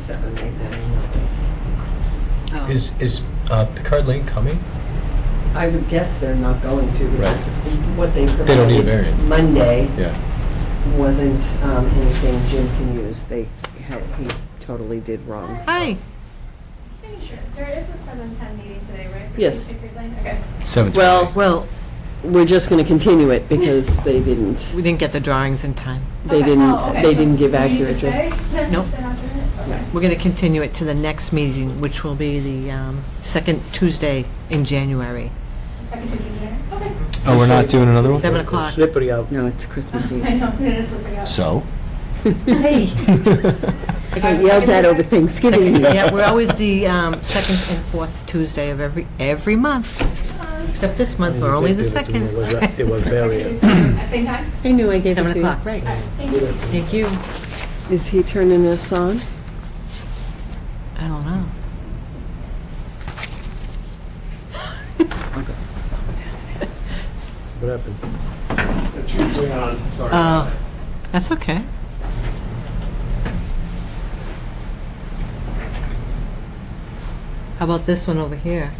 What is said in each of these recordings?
27 right now. Oh. Is Picard Lane coming? I would guess they're not going to, because what they They don't need a provided variance. Monday Yeah. wasn't anything Jim can use. He totally did wrong. Hi. Just making sure. There is a 7:10 meeting today, right? for Yes. Pickard Lane? Okay. 7:20. Well, we're just going to continue it because they didn't. We didn't get the drawings in time. They Okay. didn't. Oh, okay. They So didn't give do we need to accurate. stay? Nope. They're not doing it? Okay. We're going to continue it to the next meeting, which will be the second Tuesday in January. Second Tuesday in January? Okay. Oh, we're not doing another one? 7 o'clock. Slippery out. No, it's Christmas I Eve. know, it is slipping out. So? Hey. I got yelled at over Thanksgiving. Yeah, we're always the second and fourth Tuesday of every month, except this month, we're only the second. It was very. At same time? I knew I gave it 7 to you. o'clock, right. All right, thank you. Thank you. Is he turning us on? I don't know. What happened? It's usually on, sorry. Oh, that's okay. How about this one over here?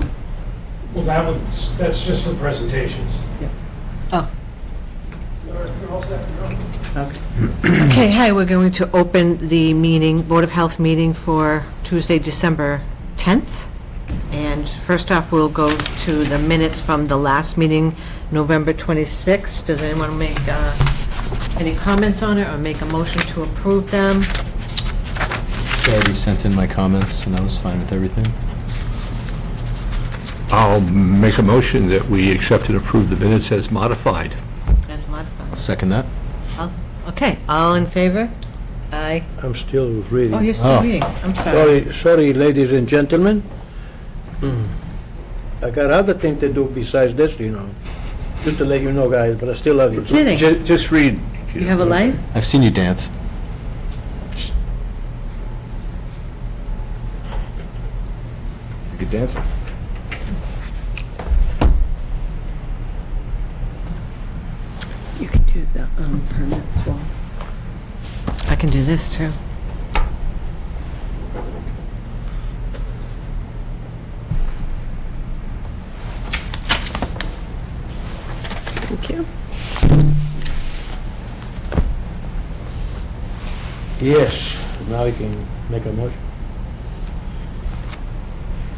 Well, that's just for presentations. Oh. You're all set, you're on. Okay, hi, we're going to open the meeting, Board of Health meeting for Tuesday, December 10th. And first off, we'll go to the minutes from the last meeting, November 26th. Does anyone make any comments on it or make a motion to approve them? I already sent in my comments, and I was fine with everything. I'll make a motion that we accept and approve the minutes as modified. As I'll modified. second that. Okay, all in favor? Aye. I'm still reading. Oh, you're still Oh. reading, I'm sorry. Sorry, ladies and gentlemen. I got other things to do besides this, you know. Just to let you know, guys, but I still love you. Kidding. Just read. You have a life? I've seen you dance. He's a good dancer. You can do the permit swap. I can do this, too. Thank you. Yes, now we can make a motion.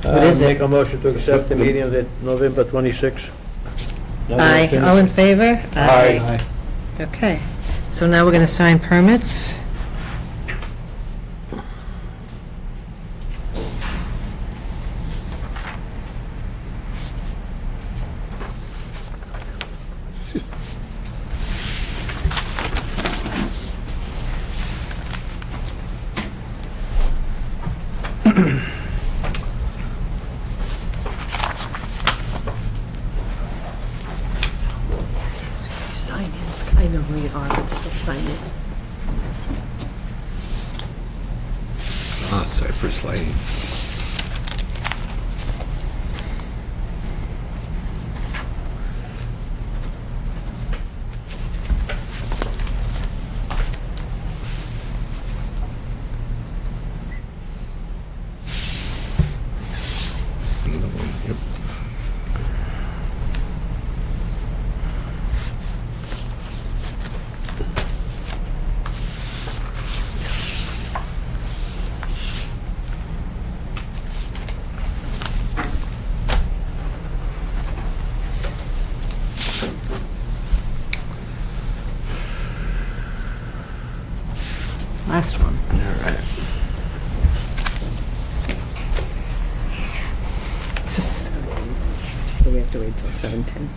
What is it? Make a motion to accept the meeting of the November 26th. Now we're Aye, finished. all in favor? Aye. Okay, so now we're going to sign permits. Sign in. I know who you are, but still sign it. Cypress Lane. Another one, yep. Last one. All right. It's gonna be easy. So we have to wait till 7:10.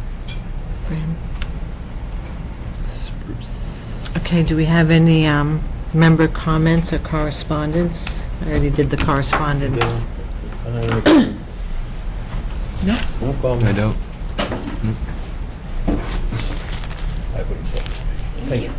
Okay, do we have any member comments or correspondence? I already did the correspondence. No comment. I don't. Thank you.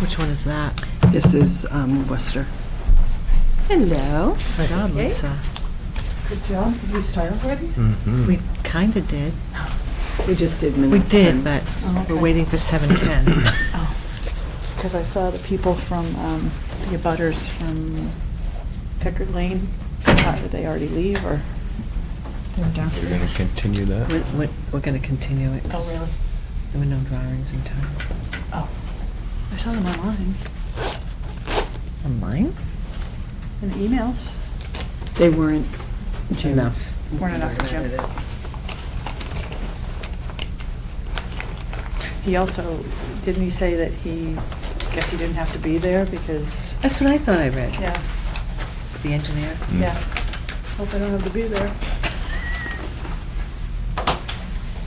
Which one is that? This is Worcester. Hello. Good job, Okay. Lisa. Good job. Did we start already? We kind of did. We just did minutes. We did, and- but Oh, okay. we're waiting for 7:10. Because I saw the people from, the abutters from Pickard Lane. Did they already leave or they were We're going to downstairs? continue that. We're going to continue it. Oh, really? There were no drawings in time. Oh. I saw them online Online? in emails. They weren't, Jim. Enough. Weren't enough for Jim. He also, didn't he say that guess he didn't have to be there because, That's what I thought I read. yeah, The engineer. yeah. Hope I don't have to be there.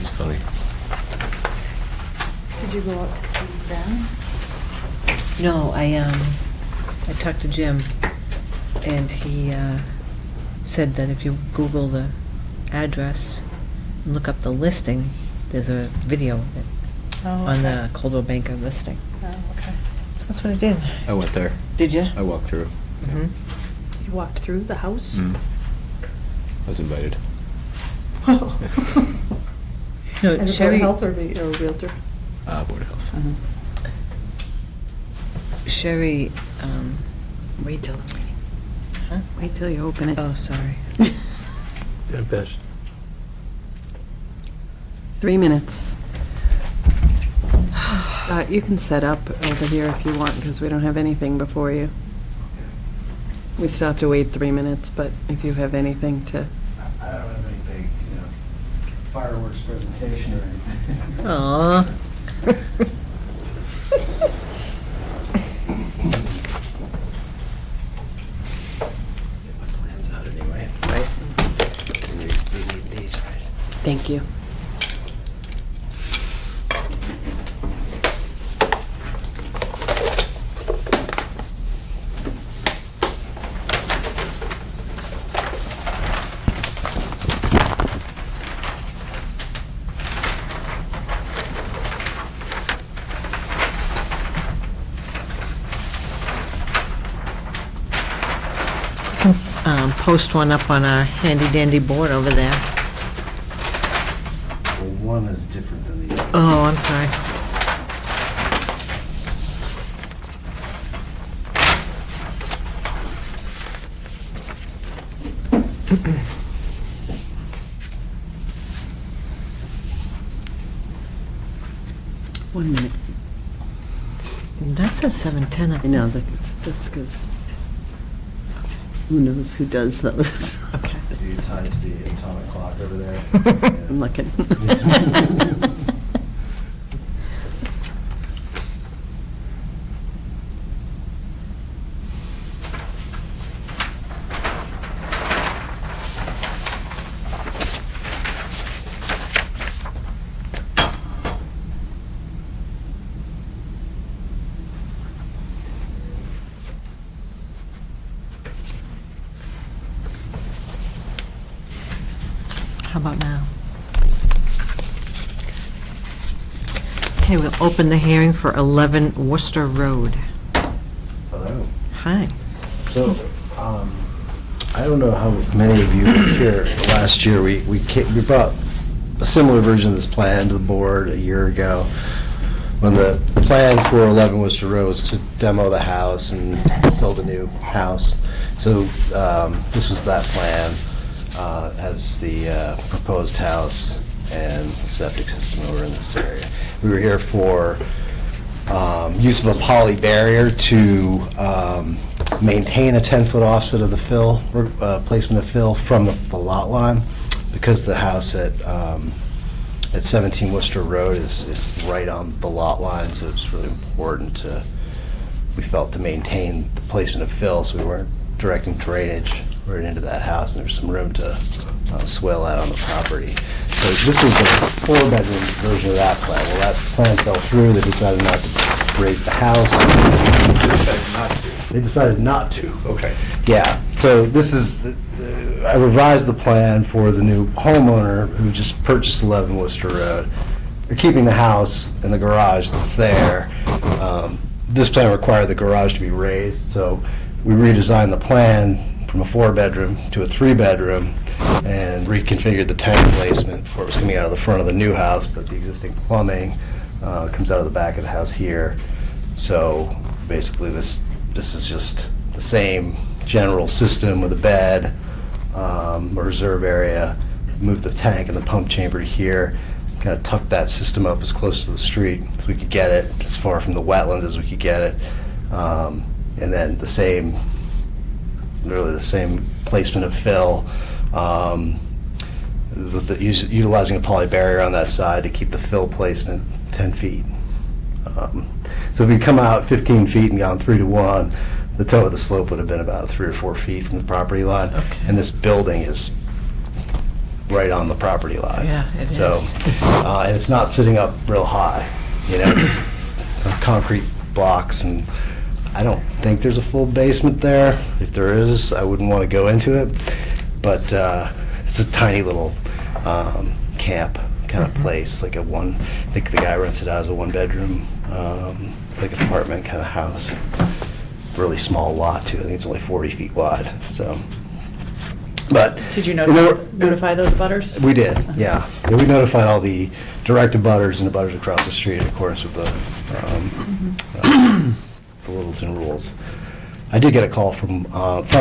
It's funny. Did you go out to see them? No, I talked to Jim, and he said that if you Google the address and look up the listing, there's a video of it Oh, on okay. the Coldwell Banker listing. Oh, okay. So that's what I did. I went there. Did you? I walked through. Mm-hmm. You walked through the house? I was invited. No, As a board Sherry, of health or a realtor? Board of Health. Sherry, Wait till the meeting. huh? Wait till you open it. Oh, sorry. 10 past. 3 minutes. You can set up over here if you want, because we don't have anything before you. We still have to wait 3 minutes, but if you have anything to, I don't have any big, fireworks presentation or anything. Aw. Get my plans out anyway. right, We need these, right? thank you. Post one up on our handy-dandy board over there. Well, one is different than the other. Oh, I'm sorry. One minute. That says 7:10 up I know, that's because who knows who does those. Okay. Are you tied to the atomic clock over there? I'm looking. How about now? Okay, we'll open the hearing for 11 Worcester Road. Hello. Hi. So, I don't know how many of you were here last year. We brought a similar version of this plan to the board a year ago, when the plan for 11 Worcester Road was to demo the house and build a new house. So this was that plan, as the proposed house and septic system over in this area. We were here for use of a poly barrier to maintain a 10-foot offset of the fill, placement of fill from the lot line, because the house at 17 Worcester Road is right on the lot line, so it's really important to, we felt, to maintain the placement of fill, so we weren't directing drainage right into that house, and there's some room to swell out on the property. So this was the 4-bedroom version of that plan. Well, that plan fell through. They decided not to raise the house. They decided not to. Okay. Yeah, so this is, I revised the plan for the new homeowner who just purchased 11 Worcester Road. They're keeping the house and the garage that's there, this plan required the garage to be raised, so we redesigned the plan from a 4-bedroom to a 3-bedroom and reconfigured the tank placement before it was coming out of the front of the new house, but the existing plumbing comes out of the back of the house here. So basically this is just the same general system with a bed, a reserve area, move the tank and the pump chamber to here, kind of tuck that system up as close to the street as we could get it, as far from the wetlands as we could get it. And then really the same placement of fill, utilizing a poly barrier on that side to keep the fill placement 10 feet. So if we come out 15 feet and gone 3 to 1, the toe of the slope would have been about 3 or 4 feet from the property line. Okay. And this building is right on the property line. Yeah, it So, is. and it's not sitting up real high, it's on concrete blocks, and I don't think there's a full basement there. If there is, I wouldn't want to go into it, but it's a tiny little camp kind of place, like I think the guy rents it out as a 1-bedroom, like apartment kind of house. Really small lot too. I think it's only 40 feet wide. So, but Did you there were- notify those butters? We did, yeah. Yeah, we notified all the direct abutters and abutters across the street in accordance with the Littleton rules. I did get a call from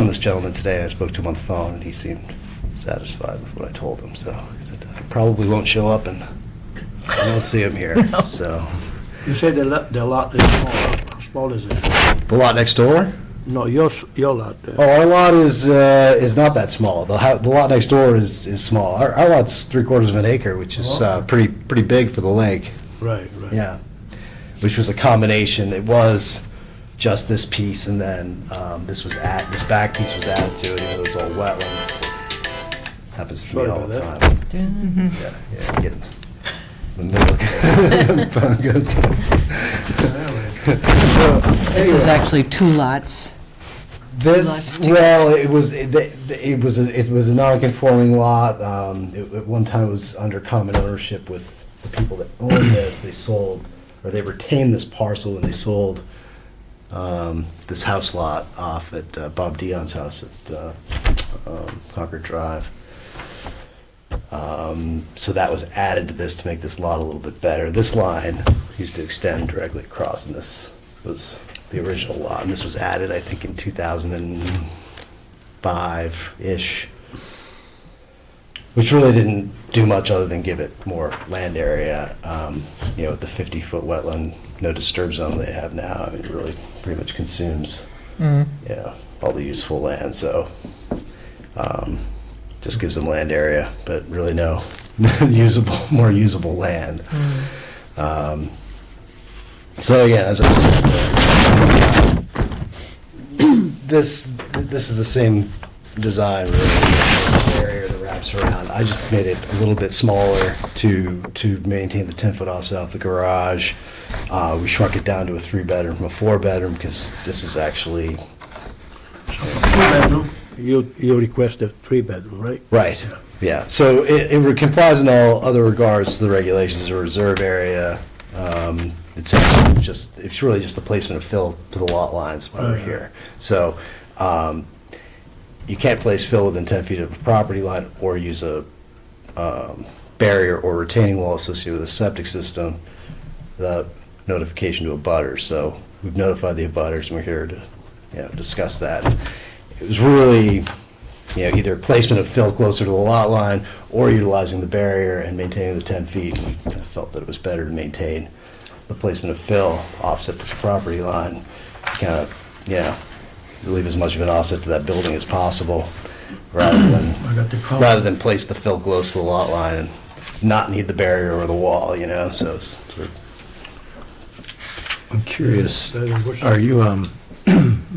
this gentleman today, and I spoke to him on the phone, and he seemed satisfied with what I told him. So he said, I probably won't show up, and I won't see him here. So You said the lot is small. How small is it? the lot next door. No, your lot. Oh, our lot is not that small. The lot next door is small. Our lot's 3/4 of an acre, which is pretty big for the lake. Right. Yeah, which was a combination. It was just this piece, and then this back piece was added to it, even though it's all wetlands. Happens to me Sorry all the about time. Yeah, get in the middle. This is actually 2 lots. This, well, it was a non-conforming lot. At one time, it was under common ownership with the people that owned this. They sold, or they retained this parcel, and they sold this house lot off at Bob Dion's house at Concord Drive. So that was added to this to make this lot a little bit better. This line used to extend directly across, and this was the original lot. And this was added, I think, in 2005-ish, which really didn't do much other than give it more land area. With the 50-foot wetland no disturb zone they have now, I mean, it really pretty much consumes all the useful land. So just gives them land area, but really no more usable land. So again, as I said, this is the same design, really, the area that wraps around. I just made it a little bit smaller to maintain the 10-foot offset off the garage. We shrunk it down to a 3-bedroom from a 4-bedroom because this is actually 2-bedroom? You requested 3-bedroom, right? right. Yeah. So it complies in all other regards to the regulations. A reserve area. It's really just the placement of fill to the lot lines while we're here. So you can't place fill within 10 feet of a property line or use a barrier or retaining wall associated with a septic system without notification to abutters. So we've notified the abutters, and we're here to discuss that. It was really either placement of fill closer to the lot line or utilizing the barrier and maintaining the 10 feet. And we kind of felt that it was better to maintain the placement of fill offset to the property line, kind of, leave as much of an offset to that building as possible, rather than place the fill close to the lot line and not need the barrier or the wall, so it's sort of. I'm curious, are you, I'm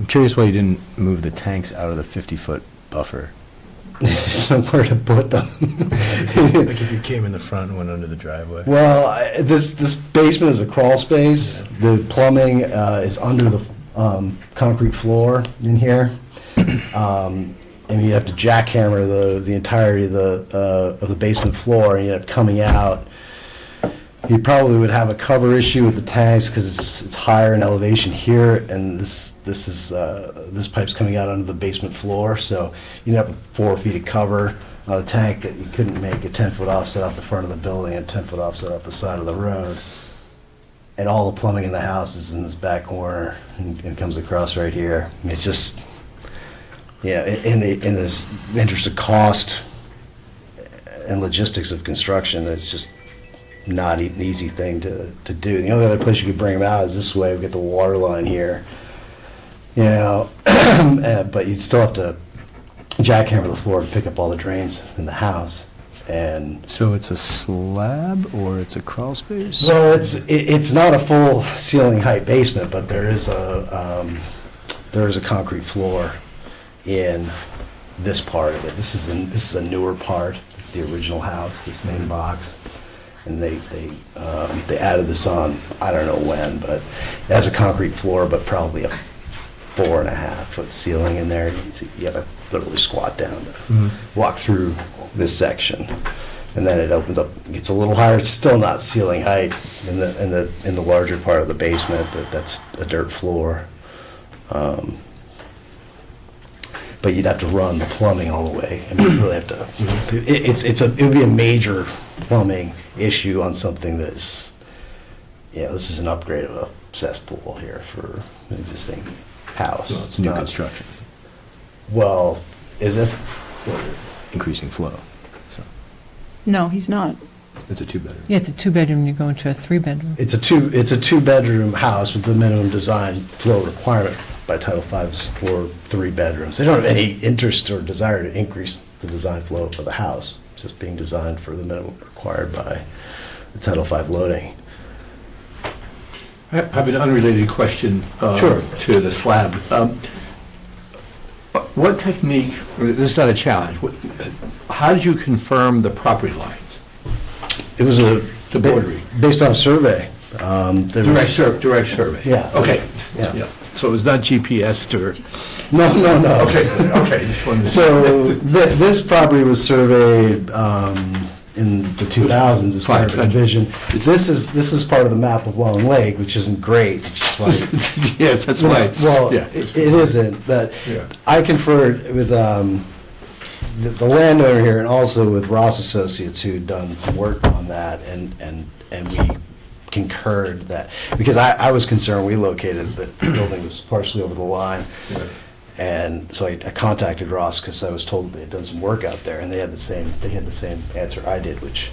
curious why you didn't move the tanks out of the 50-foot buffer? Somewhere to put them. Like if you came in the front and went under the driveway? Well, this basement is a crawl space. The plumbing is under the concrete floor in here. And you have to jackhammer the entirety of the basement floor, and you end up coming out You probably would have a cover issue with the tanks because it's higher in elevation here, and this pipe's coming out under the basement floor, so you'd have 4 feet of cover on a tank that you couldn't make a 10-foot offset off the front of the building and a 10-foot offset off the side of the road. And all the plumbing in the house is in this back corner and comes across right here. It's just, yeah, in this interest of cost and logistics of construction, it's just not an easy thing to do. The only other place you could bring them out is this way. We get the water line here, you know, but you'd still have to jackhammer the floor to pick up all the drains in the house. And So it's a slab or it's a crawl space? well, it's not a full ceiling height basement, but there is a concrete floor in this part of it. This is a newer part. This is the original house, this main box. And they added this on, I don't know when, but it has a concrete floor, but probably a 4.5-foot ceiling in there. You gotta literally squat down to walk through this section. And then it opens up, gets a little higher. It's still not ceiling height in the larger part of the basement, but that's a dirt floor. But you'd have to run the plumbing all the way. I mean, you really have to. It would be a major plumbing issue on something that's, this is an upgrade of a cesspool here for an existing house. Well, it's new construction, Well, is it? increasing flow. So No, he's not. it's a 2-bedroom. Yeah, it's a 2-bedroom, you go into a 3-bedroom. It's a 2-bedroom house with the minimum design flow requirement by Title V is for 3 bedrooms. They don't have any interest or desire to increase the design flow of the house. It's just being designed for the minimum required by the Title V loading. I have an unrelated question Sure. to the slab. What technique, this is not a challenge, how did you confirm the property lines? It was The boundary. based on a survey. There was- Direct survey? Yeah. Okay. Yeah. So it was not GPS or? No. Okay. Just wanted to- So this property was surveyed in the 2000s as part of a Fine. division. This is part of the map of Welland Lake, which isn't great. Which is why Yes, that's why. Well, Yeah. it isn't, but Yeah. I conferred with the landowner here and also with Ross Associates who'd done some work on that, and we concurred that, because I was concerned, we located that the building was partially over the line. Yeah. And so I contacted Ross because I was told they had done some work out there, and they had the same answer I did, which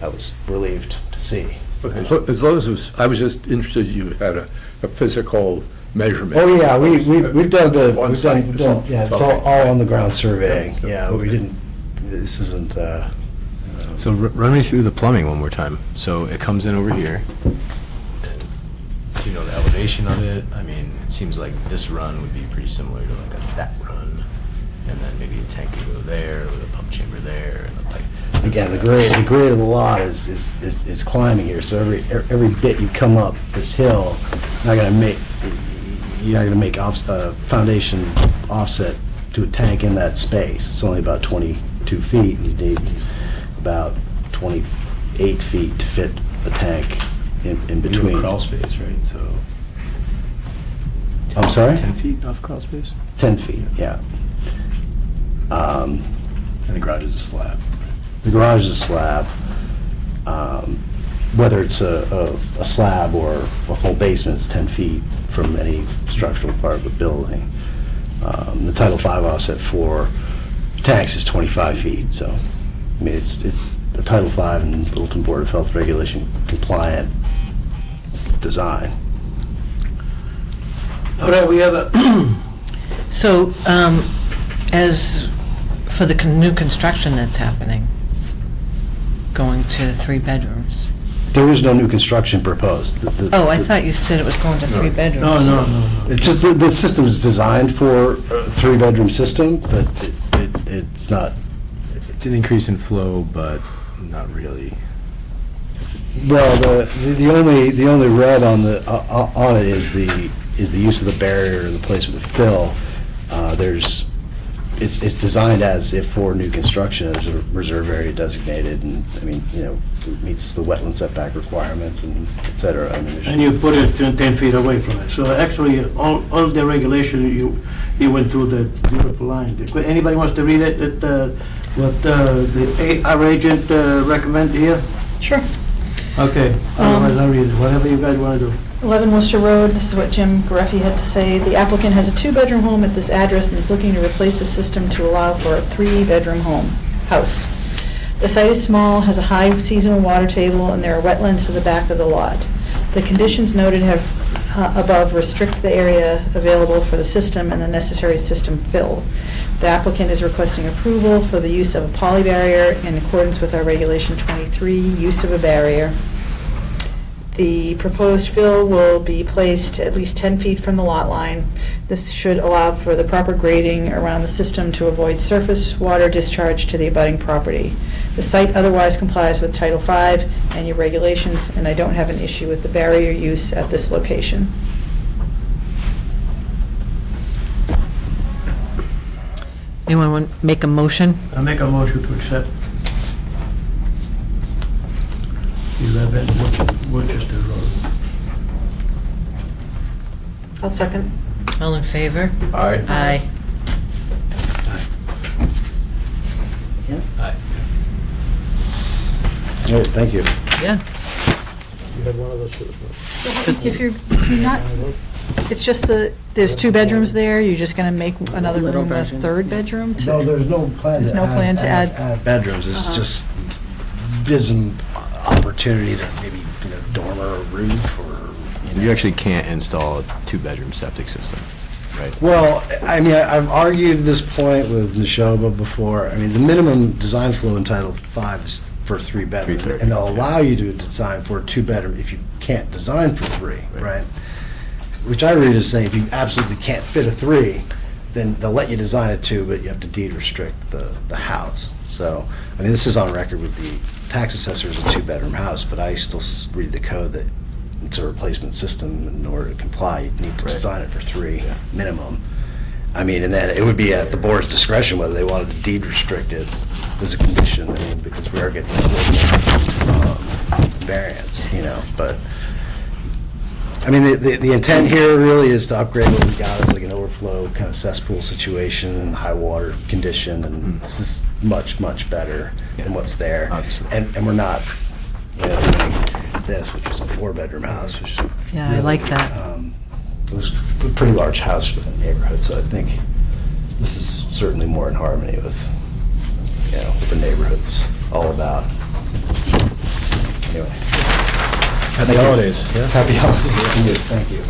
I was relieved to see. Okay, so as long as it was, I was just interested you had a physical measurement. Oh, yeah, we've done the, On we've site, done, it's all- yeah, it's it's all- all on the ground surveying, Yeah, yeah, okay. we didn't, this isn't, So run me through the plumbing one more time. So it comes in over here. Do you know the elevation of it? I mean, it seems like this run would be pretty similar to like that run. And then maybe a tank could go there, with a pump chamber there, and a pipe. again, the grade of the lot is climbing here, so every bit you come up this hill, you're not gonna make foundation offset to a tank in that space. It's only about 22 feet, and you need about 28 feet to fit the tank in You have between. crawl space, right? So I'm sorry? 10 feet off crawl space? 10 feet, yeah. And the garage is a slab. The garage is a slab. Whether it's a slab or a full basement, it's 10 feet from any structural part of the building. The Title V offset for tanks is 25 feet, so, I mean, it's a Title V and Littleton Board of Health Regulation compliant design. All right, we have a, So, as for the new construction that's happening, going to 3 bedrooms. There is no new construction proposed. Oh, I thought you said it was going to 3 bedrooms. no. It's just, the system is designed for a 3-bedroom system, but it's not. It's an increase in flow, but not really. Well, the only red on it is the use of the barrier and the placement of fill. There's it's designed as if for new construction, there's a reserve area designated, and, I mean, you know, it meets the wetland setback requirements and et cetera. I mean, there's- And you put it 10 feet away from it. So actually, all the regulation, you went through the beautiful line. Anybody wants to read it, our agent recommend here? Sure. Okay, otherwise I'll read it, whatever you guys want to do. 11 Worcester Road, this is what Jim Gareffi had to say. The applicant has a 2-bedroom home at this address and is looking to replace the system to allow for a 3-bedroom house. The site is small, has a high seasonal water table, and there are wetlands to the back of the lot. The conditions noted above restrict the area available for the system and the necessary system fill. The applicant is requesting approval for the use of a poly barrier in accordance with our Regulation 23, use of a barrier. The proposed fill will be placed at least 10 feet from the lot line. This should allow for the proper grading around the system to avoid surface water discharge to the abutting property. The site otherwise complies with Title V and your regulations, and I don't have an issue with the barrier use at this location. Anyone want to make a motion? I make a motion to accept 11 Worcester Road. I'll second. All in favor? Aye. Aye. Aye. All right, thank you. Yeah. You had one of those two. If you're not, it's just there's 2 bedrooms there, you're just going to make another Little room a version. 3rd bedroom? No, there's no plan There's no plan to add- bedrooms. It's just gives them opportunity to maybe, you know, dormer or roof or, You actually can't install a 2-bedroom septic system, right? Well, I mean, I've argued this point with Neshoba before. I mean, the minimum design flow in Title V is for 3 bedrooms. 330, And they'll allow you to design for a 2-bedroom if you can't design for 3, right? Which I read as saying if you absolutely can't fit a 3, then they'll let you design a 2, but you have to deed restrict the house. So, I mean, this is on record with the tax assessor as a 2-bedroom house, but I still read the code that it's a replacement system. In order to comply, you need to Right. design it for 3 minimum. I mean, and then it would be at the board's discretion whether they wanted to deed restrict it as a condition, I mean, because we are getting variance, you know, but, I mean, the intent here really is to upgrade what we got as like an overflow kind of cesspool situation and high water condition, and this is much, much better than what's there. Obviously. And we're not, you know, doing this, which is a 4-bedroom house, which. Yeah, I like that. It was a pretty large house for the neighborhood, so I think this is certainly more in harmony with, you know, what the neighborhood's all about. Anyway. Happy holidays. Happy holidays to you, thank you.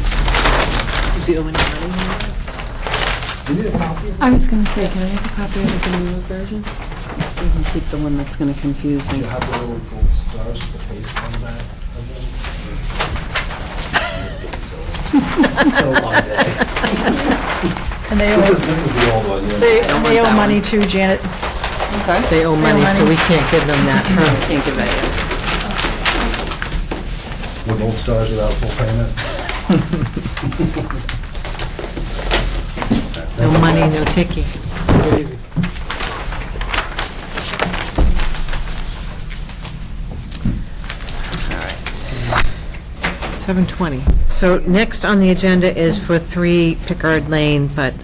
I was going to say, can I have a copy of the new version? You can keep the one that's going to confuse me. You have the little gold stars with the face on the back of them? Just being silly. It's been a long day. And they This owe, is the old one. yeah. they owe money to Janet. They owe money, so we can't give them that. Can't give that yet. With gold stars without full payment? No money, no ticket. 7:20. So next on the agenda is for 3 Pickard Lane, but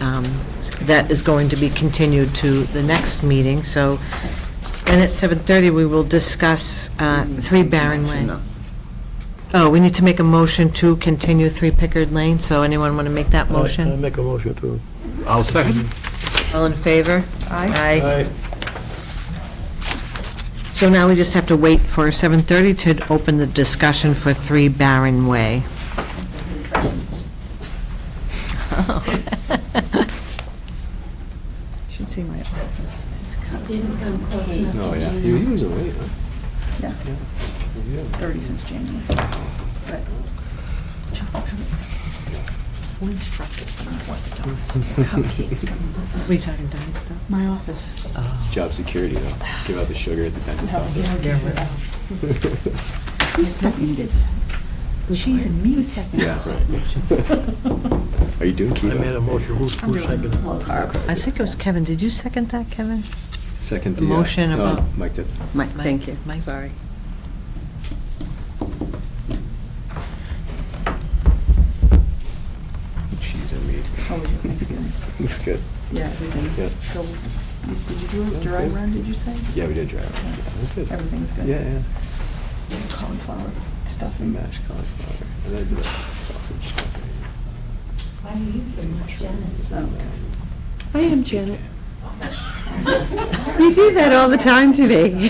that is going to be continued to the next meeting. So then at 7:30, we will discuss 3 Barron Way. Oh, we need to make a motion to continue 3 Pickard Lane, so anyone want to make that I motion? make a motion to. I'll second. All in favor? Aye. Aye. So now we just have to wait for 7:30 to open the discussion for 3 Barron Way. Should see my office. There's kind of- Didn't come close enough. Oh, to yeah. June. He was away, huh? Yeah, 30 since January. But- Lynch truck is from Cupcakes from We talking diet stuff? my office. It's job security, though. Give out the sugar at the dentist's No, office. Who sent me this? Cheese and meat. Yeah, right. Are you doing keto? I made a motion, who seconded? Low carb. I think it was Kevin. Did you second that, Kevin? Second. The motion about- Mike did. Mike, thank you. Mike? Sorry. Cheese and meat. How was your Thanksgiving? It was good. Yeah, everything. Yeah. So, did you do That a was dry good. run, did you say? Yeah, we did dry run. Yeah, it was good. Everything was good? Yeah, yeah. Cauliflower stuff. And mashed cauliflower. And then I did a sausage stuffing. Some mushrooms. Oh, And, okay. I am Janet. You do that all the time to me.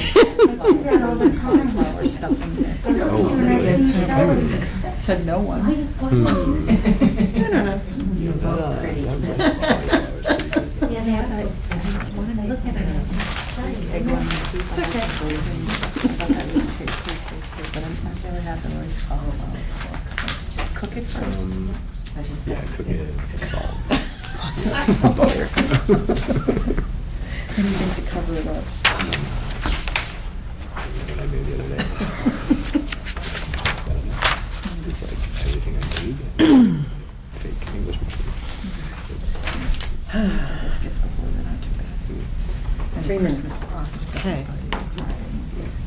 Cauliflower stuffing mix. Oh, really? Said no one. I just got I don't know. You're both pretty. Yeah, they have, when I look at it, Egg lemon soup. It's okay. Frozen. I thought that would taste pretty tasty, but I've never had the rice cauliflower. So just cook it first. Yeah, cook it to salt. Lots of salt. Butter. Anything to cover it up. What I made the other day. It's like everything I made. Fake English machine. Biscuits before, they're not too bad. And 3 Christmas minutes. off. Okay.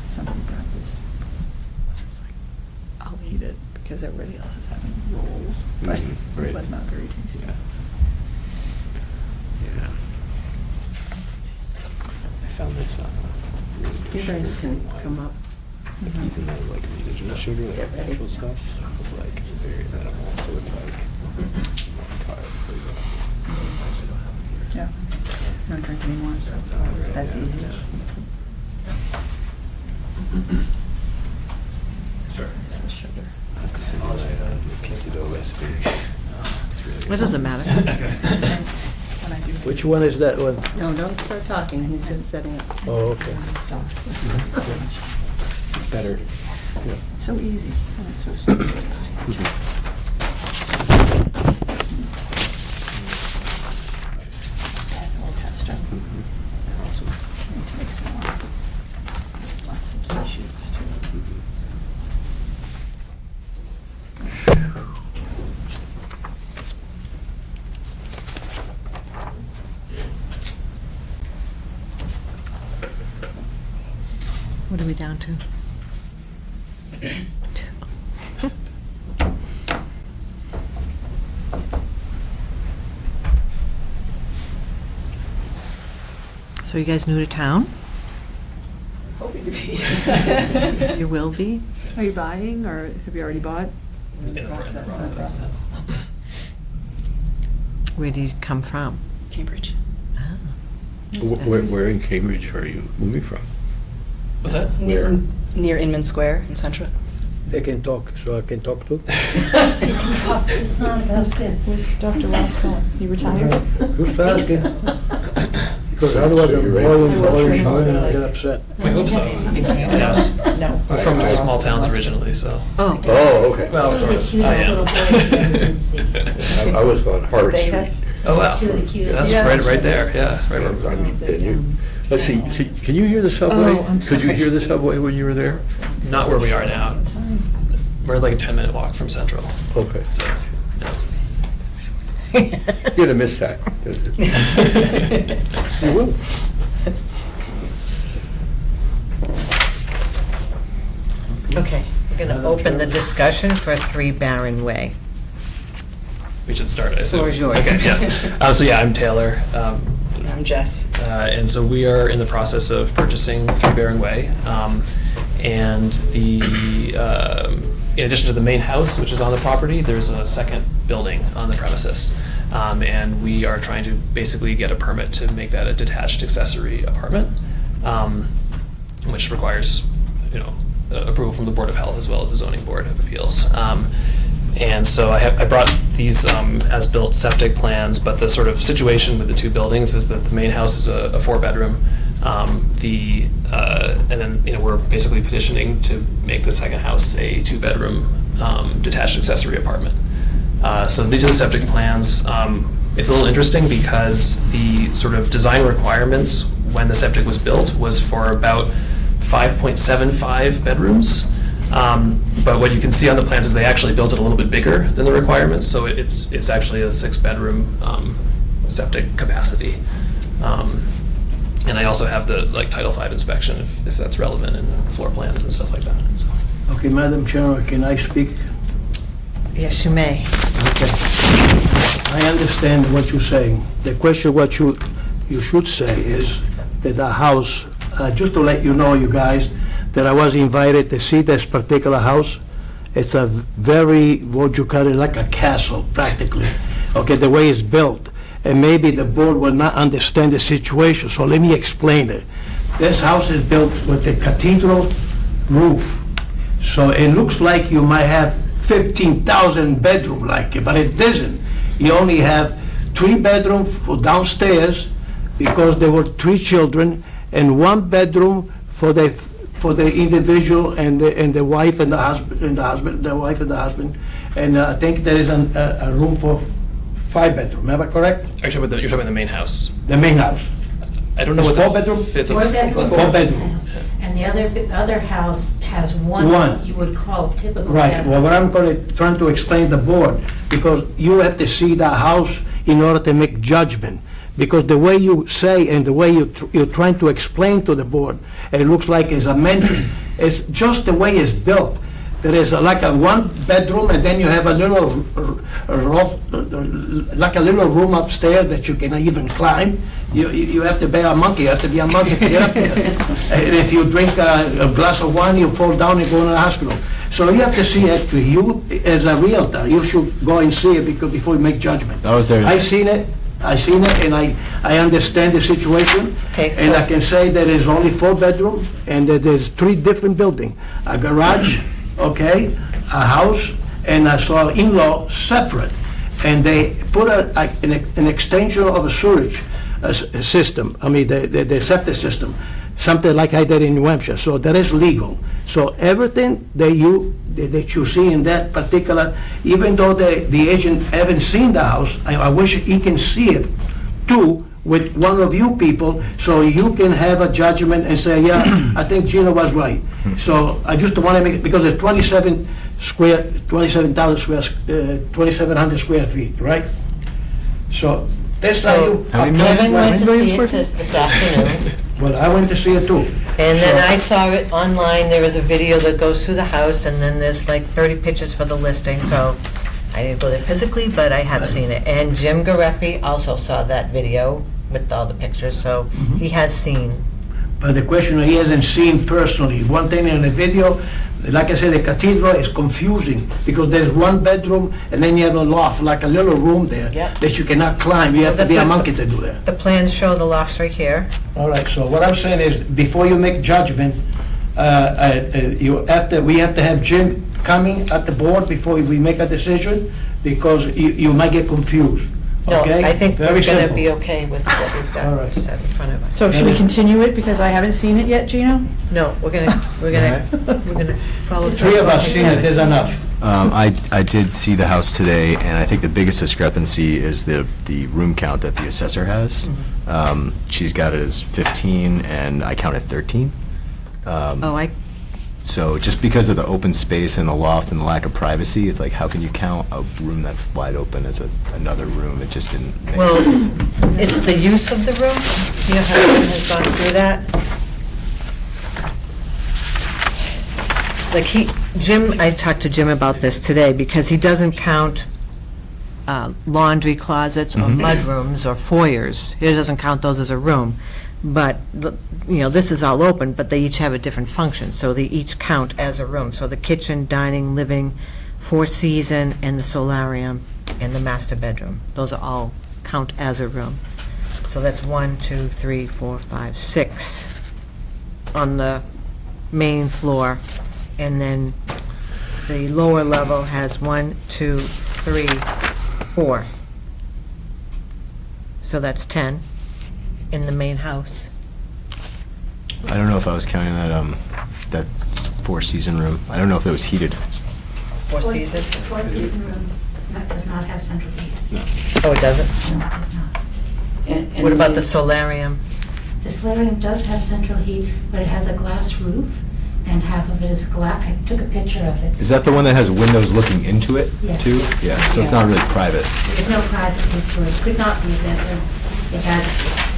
Somebody brought this. I was like, I'll eat it because everybody else is having rolls. But Right. it was not very tasty. Yeah. Yeah. I found this really good You guys sugar can wine. come up. Like even though like residual sugar, like natural stuff, is like very minimal. So it's like one carb for Yeah. I don't drink anymore, so that's easy. Sure. It's the sugar. I have to send you my pizza dough recipe. It's really It good. doesn't matter. And when I do make Which one is that one? No, don't start talking. He's just setting up. Oh, okay. sauce. It's better. It's so easy, and it's so stupid to buy. Old pesto. Awesome. Need to make some more. Lots of quiches too. What are we down to? So you guys new to town? Hoping to be. You will be? Are you buying, or have you already bought? Process. Where do you come from? Cambridge. Ah. Where in Cambridge are you moving from? What's that? Where? Near Inman Square in Central. They can talk, so I can talk too. It's not about this. Where's Dr. Ross going? You retired? Who's asking? Because otherwise I'm boiling, and I get upset. We hope so. Yeah. No. We're from small towns originally, so. Oh, Oh, okay. Well, sort of. I am. I was on Hart They Street. had- Oh, wow. cute. That's Yeah. right there, yeah. Right where- And you- Let's see, can you hear the subway? Oh, I'm Could you sorry. hear the subway when you were there? Not where we are now. We're like a 10-minute walk from Central, Okay. so, yeah. You're gonna miss that. You will. okay. We're going to open the discussion for 3 Barron Way. We should start, I assume. Floor is yours. Okay, yes. So yeah, I'm Taylor. I'm Jess. And so we are in the process of purchasing 3 Barron Way. And in addition to the main house, which is on the property, there's a second building on the premises. And we are trying to basically get a permit to make that a detached accessory apartment, which requires, approval from the Board of Health as well as the Zoning Board of Appeals. And so I brought these as-built septic plans, but the sort of situation with the 2 buildings is that the main house is a 4-bedroom. And then, we're basically petitioning to make the second house a 2-bedroom detached accessory apartment. So these are the septic plans. It's a little interesting because the sort of design requirements when the septic was built was for about 5.75 bedrooms. But what you can see on the plans is they actually built it a little bit bigger than the requirements, so it's actually a 6-bedroom septic capacity. And I also have the Title V inspection if that's relevant, and floor plans and stuff like that. So. Okay, Madam Chairman, can I speak? Yes, you may. Okay. I understand what you're saying. The question, what you should say is that the house, just to let you know, you guys, that I was invited to see this particular house. It's a very, what you call it, like a castle, practically, okay, the way it's built. And maybe the board will not understand the situation, so let me explain it. This house is built with a cathedral roof. So it looks like you might have 15,000 bedroom like it, but it doesn't. You only have 3 bedrooms for downstairs because there were 3 children, and 1 bedroom for the individual and the wife and the husband, the wife and the husband. And I think there is a room for 5 bedroom. Am I correct? You're talking about the main house. The main house. I don't know It's what 4 bedroom? Fits. Four bedrooms. 4 bedroom. And the other house has one One. you would call typical Right, bedroom. well, what I'm trying to explain the board, because you have to see the house in order to make judgment. Because the way you say and the way you're trying to explain to the board, it looks like it's a mansion. It's just the way it's built. There is like a 1 bedroom, and then you have a little like a little room upstairs that you cannot even climb. You have to be a monkey. You have to be a monkey to get up there. And if you drink a glass of wine, you fall down and go to the hospital. So you have to see it. You, as a realtor, you should go and see it before you make judgment. I was there. I seen it, and I understand the situation. Okay, so- And I can say that there's only 4 bedroom, and that there's 3 different buildings. A garage, okay, a house, and I saw in-law separate. And they put an extension of a sewage system, I mean, the septic system, something like I did in New Hampshire, so that is legal. So everything that you see in that particular, even though the agent haven't seen the house, I wish he can see it too, with one of you people, so you can have a judgment and say, yeah, I think Gino was right. So I just want to make, because it's 2,700 square feet, right? So that's how you. How many Kevin went to million see square it this afternoon, Well, I went to see it too. and then I saw it online. There is a video that goes through the house, and then there's like 30 pictures for the listing, so I didn't go there physically, but I have seen it. And Jim Gareffi also saw that video with all the pictures, so he has seen. But the question, he hasn't seen personally. One thing in the video, like I said, the cathedral is confusing because there's 1 bedroom and then you have a loft, like a little room there Yep. that you cannot climb. You have to Well, be a that's what monkey to do that. The plans show the lofts right here. All right, so what I'm saying is, before you make judgment, we have to have Jim coming at the board before we make a decision, because you might get confused, No, okay? I think we're Very going to simple. be okay with what we've All got right. set in front of us. So should we continue it because I haven't seen it yet, Gino? No, we're gonna follow. 3 of us seen it, there's enough. I did see the house today, and I think the biggest discrepancy is the room count that the assessor has. She's got it as 15, and I counted 13. So just because of the open space and the loft and the lack of privacy, it's like, how can you count a room that's wide open as another room? It just didn't make Well, sense. it's the use of the room. You know how Jim has gone through that? Like I talked to Jim about this today, because he doesn't count laundry closets or mudrooms or foyers. He doesn't count those as a room. But, this is all open, but they each have a different function, so they each count as a room. So the kitchen, dining, living, 4-season, and the solarium, and the master bedroom, those are all count as a room. So that's 1, 2, 3, 4, 5, 6 on the main floor, and then the lower level has 1, 2, 3, 4. So that's 10 in the main house. I don't know if I was counting that 4-season room. I don't know if it was heated. 4-season? The 4-season room does not have central heat. Oh, it doesn't? No, it does not. And What about the solarium? The solarium does have central heat, but it has a glass roof, and half of it is glass. I took a picture of it. Is that the one that has windows looking into it, Yes. too? Yeah, so it's not really private. There's no privacy to it. Could not be a bedroom. It has,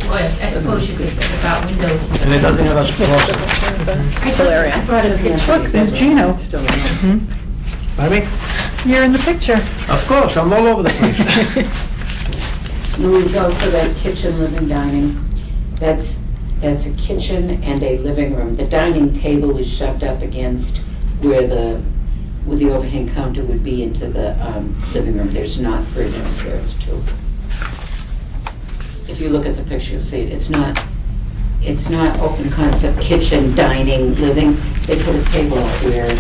well, I suppose you could think about windows. And it doesn't have a closet. I brought a picture. Look, there's Gino. Pardon me? You're in the picture. Of course, I'm all over the place. Louise, also that kitchen, living, dining, that's a kitchen and a living room. The dining table is shoved up against where the overhang counter would be into the living room. There's not 3 rooms there, it's 2. If you look at the picture, you'll see it. It's not open concept kitchen, dining, living. They put a table up where it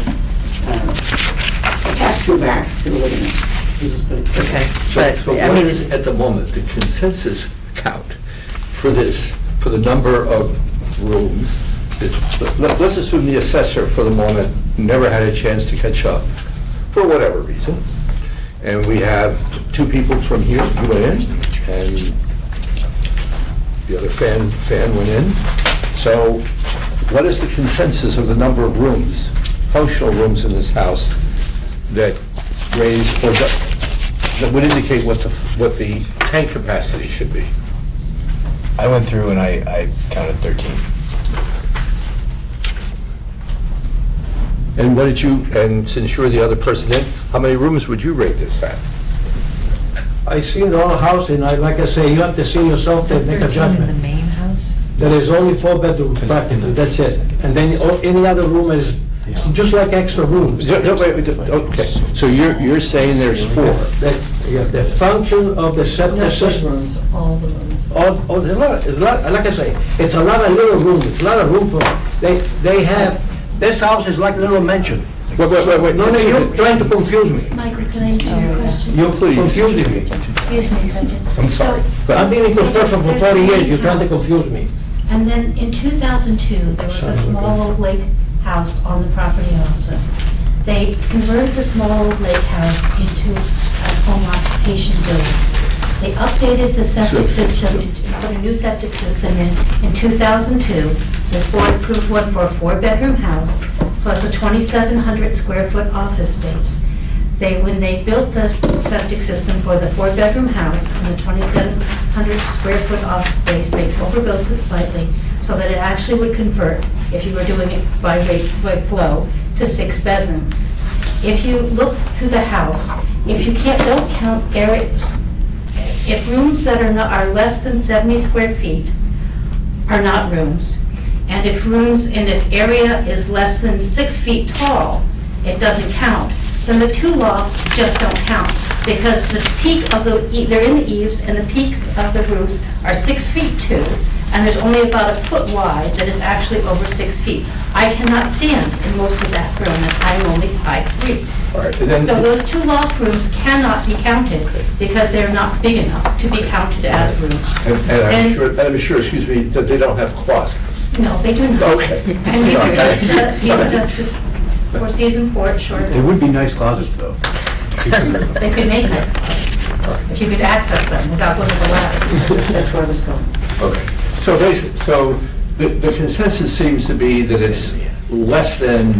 has through back to the living room. You just put a table. Okay, So but, I what mean, is, at the moment, the consensus count for this, for the number of rooms? Let's assume the assessor, for the moment, never had a chance to catch up, for whatever reason. And we have 2 people from here who went in, and the other fan went in. So what is the consensus of the number of rooms, functional rooms in this house that raise, or that would indicate what the tank capacity should be? I went through and I counted 13. And what did you, and since you're the other person in, how many rooms would you rate this at? I seen the whole house, and like I say, you have to see yourself to make a judgment. The main house? There is only 4 bedrooms practically, that's it. And then any other room is just like extra rooms. Okay, so you're saying there's 4? The function of the septic system. all the rooms. It's a lot, like I say, it's a lot of little rooms, it's a lot of room for, they have, this house is like a little mansion. Wait. No, you're trying to confuse me. Michael, can I answer your question? You're confusing me. Excuse me a second. I'm sorry. I've been in construction for 40 years, you're trying to confuse me. And then in 2002, there was a small old lake house on the property also. They converted the small old lake house into a home occupation building. They updated the septic system, put a new septic system in 2002. This board approved one for a 4-bedroom house, plus a 2,700 square foot office space. When they built the septic system for the 4-bedroom house and the 2,700 square foot office space, they overbuilt it slightly so that it actually would convert, if you were doing it by flow, to 6 bedrooms. If you look through the house, if you don't count areas, if rooms that are less than 70 square feet are not rooms, and if area is less than 6 feet tall, it doesn't count, then the 2 lofts just don't count, because the peak of they're in the eaves, and the peaks of the roofs are 6 feet 2, and there's only about a foot wide that is actually over 6 feet. I cannot stand in most of that room, and I'm only 5'3". All right, and then- So those 2 loft rooms cannot be counted, because they're not big enough to be counted as rooms. And I'm sure, excuse me, that they don't have closets. No, they do not. Okay. And even just the 4-season porch, or They would be nice closets, though. they could make nice closets, if you could access them without looking at the ladder. That's where I was going. Okay. So basically, the consensus seems to be that it's less than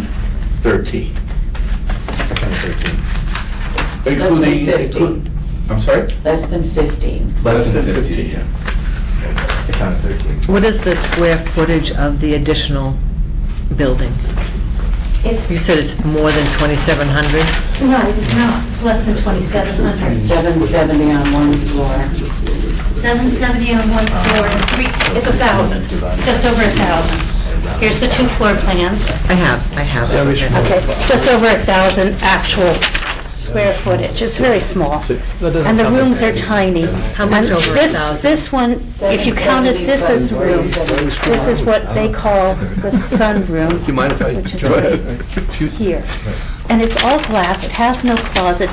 13. Less than 15. I'm sorry? Less than 15. Less than 15, yeah. I counted 13. what is the square footage of the additional building? You It's, said it's more than 2,700? no, it's not, it's less than 2,700. 770 on one floor. 770 on one floor, and it's 1,000, just over 1,000. Here's the 2 floor plans. I have it. Okay, just over 1,000 actual square footage. It's very small. And the rooms are tiny. How much And over this- 1,000? This one, if you counted this as room, this is what they call the sunroom. Do you mind if I? Which is Go ahead. here. And it's all glass, it has no closet,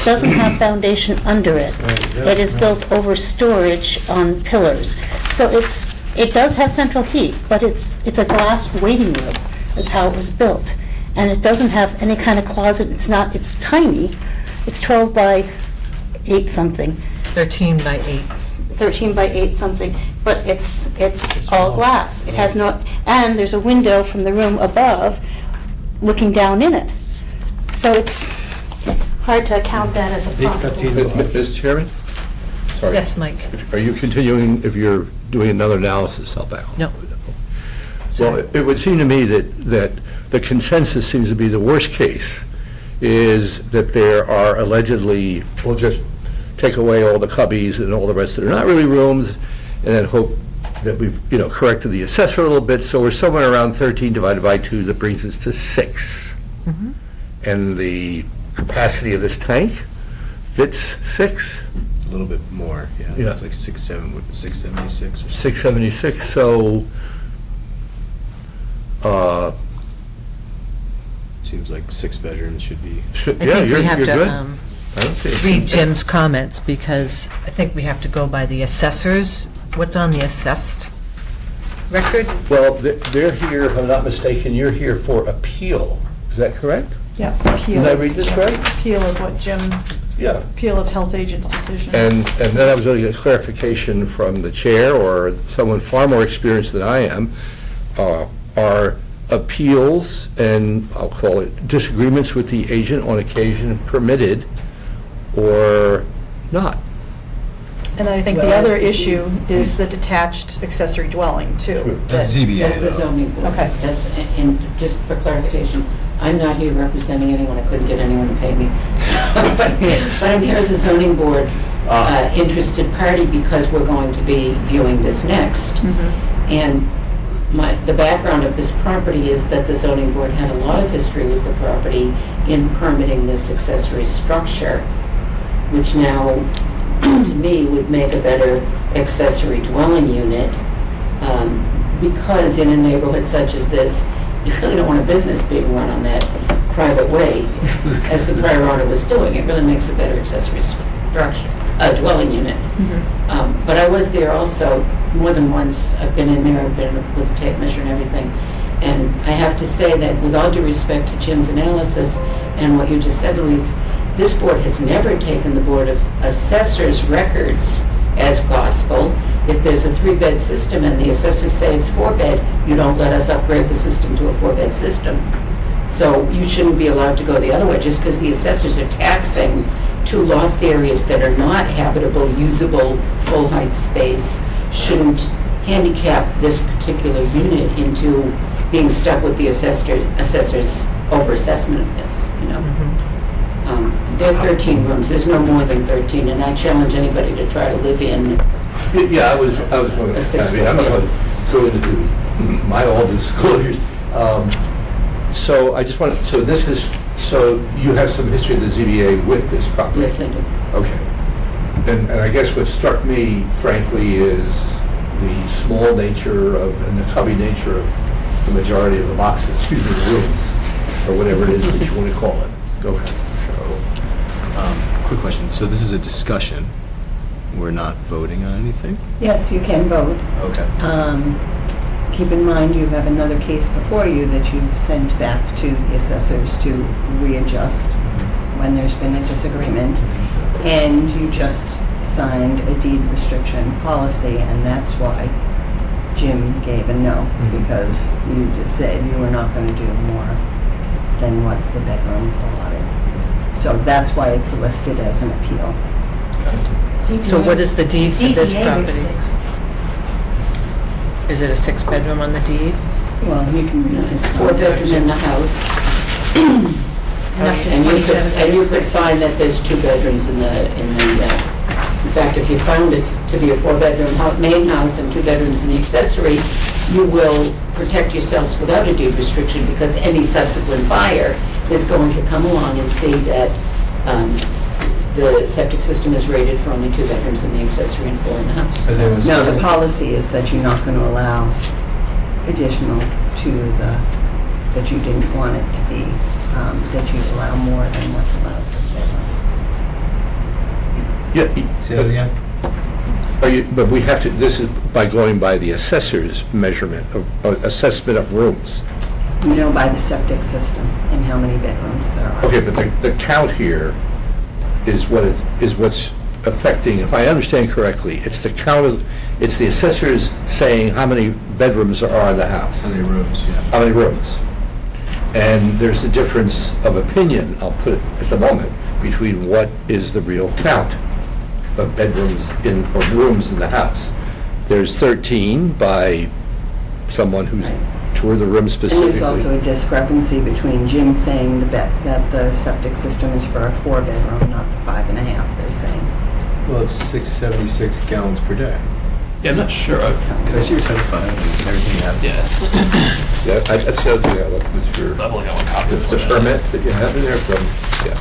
doesn't have foundation under it. It is built over storage on pillars. So it does have central heat, but it's a glass waiting room, is how it was built. And it doesn't have any kind of closet, it's tiny, it's 12 by 8 something. 13 by 8. 13 by 8 something. but it's all glass. It has no, and there's a window from the room above looking down in it. So it's hard to count that as a possible. Mr. Chairman? Sorry. Yes, Mike? Are you continuing, if you're doing another analysis of that? No. Well, it would seem to me that the consensus seems to be the worst case is that there are allegedly, we'll just take away all the cubbies and all the rest that are not really rooms, and then hope that we've, corrected the assessor a little bit, so we're somewhere around 13 divided by 2, that brings us to 6. Mhm. And the capacity of this tank fits 6? A little bit more, yeah. Yeah. It's like 676 or something. 676, so, Seems like 6 bedrooms should be. I yeah, think you're we have good. to I don't see it. read Jim's comments, because I think we have to go by the assessors, what's on the assessed record. Well, they're here, if I'm not mistaken, you're here for appeal, is that correct? Yeah, appeal. Did I read this right? Appeal of what Jim, Yeah. appeal of health agent's decision. And then I was going to get clarification from the chair or someone far more experienced than I am. Are appeals and, I'll call it, disagreements with the agent on occasion permitted or not? And I think the other issue is the detached accessory dwelling, too. That's ZBA, That's the though. zoning board. Okay. That's, and just for clarification, I'm not here representing anyone, I couldn't get anyone to pay me. But I'm here as a zoning board interested party because we're going to be viewing this next. And the background of this property is that the zoning board had a lot of history with the property in permitting this accessory structure, which now, to me, would make a better accessory dwelling unit, because in a neighborhood such as this, you really don't want a business being run on that private way, as the prior owner was doing. It really makes a better accessory structure, dwelling unit. But I was there also more than once. I've been in there, I've been with the tape measure and everything. And I have to say that with all due respect to Jim's analysis and what you just said, Louise, this board has never taken the Board of Assessors records as gospel. If there's a 3-bed system and the assessors say it's 4-bed, you don't let us upgrade the system to a 4-bed system. So you shouldn't be allowed to go the other way. Just because the assessors are taxing 2 loft areas that are not habitable, usable, full-height space, shouldn't handicap this particular unit into being stuck with the assessor's overassessment of this, There are 13 rooms, there's no more than 13, and I challenge anybody to try to live in. Yeah, I was going to, I'm not going to go into my all disclosures. So I just want, so you have some history of the ZBA with this property? Yes, I do. Okay. And I guess what struck me, frankly, is the small nature of, and the cubby nature of the majority of the boxes, the rooms, or whatever it is that you want to call it. Okay. Quick question. So this is a discussion. We're not voting on anything? Yes, you can vote. Okay. Keep in mind, you have another case before you that you've sent back to the assessors to readjust when there's been a disagreement. And you just signed a deed restriction policy, and that's why Jim gave a no, because you just said you were not going to do more than what the bedroom allotted. So that's why it's listed as an appeal. So what is the deed for this CPA property? 6. Is it a 6-bedroom on the deed? Well, you can. It's 4-bedroom in the house. And you could find that there's 2 bedrooms in fact, if you found it to be a 4-bedroom main house and 2 bedrooms in the accessory, you will protect yourselves without a deed restriction, because any subsequent buyer is going to come along and see that the septic system is rated for only 2 bedrooms in the accessory and 4 in the house. No, the policy is that you're not going to allow additional to that you didn't want it to be, that you allow more than what's allowed for the bedroom. Yeah. Say that again? But we have to, this is by going by the assessor's measurement, assessment of rooms. You know, by the septic system and how many bedrooms there are. Okay, but the count here is what's affecting, if I understand correctly, it's the count of, it's the assessors saying how many bedrooms are in the house. How many rooms, yeah. How many rooms? And there's a difference of opinion, I'll put it at the moment, between what is the real count of bedrooms in, or rooms in the house. There's 13 by someone who's toured the room And specifically. there's also a discrepancy between Jim saying that the septic system is for a 4-bedroom, not the 5.5, they're saying. Well, it's 676 gallons per day. Yeah, I'm not sure. Can I see your Title V and everything you have? Yeah. Yeah, that's the other thing I looked with your, I've only got one copy of the it. permit that you have in there from, yeah.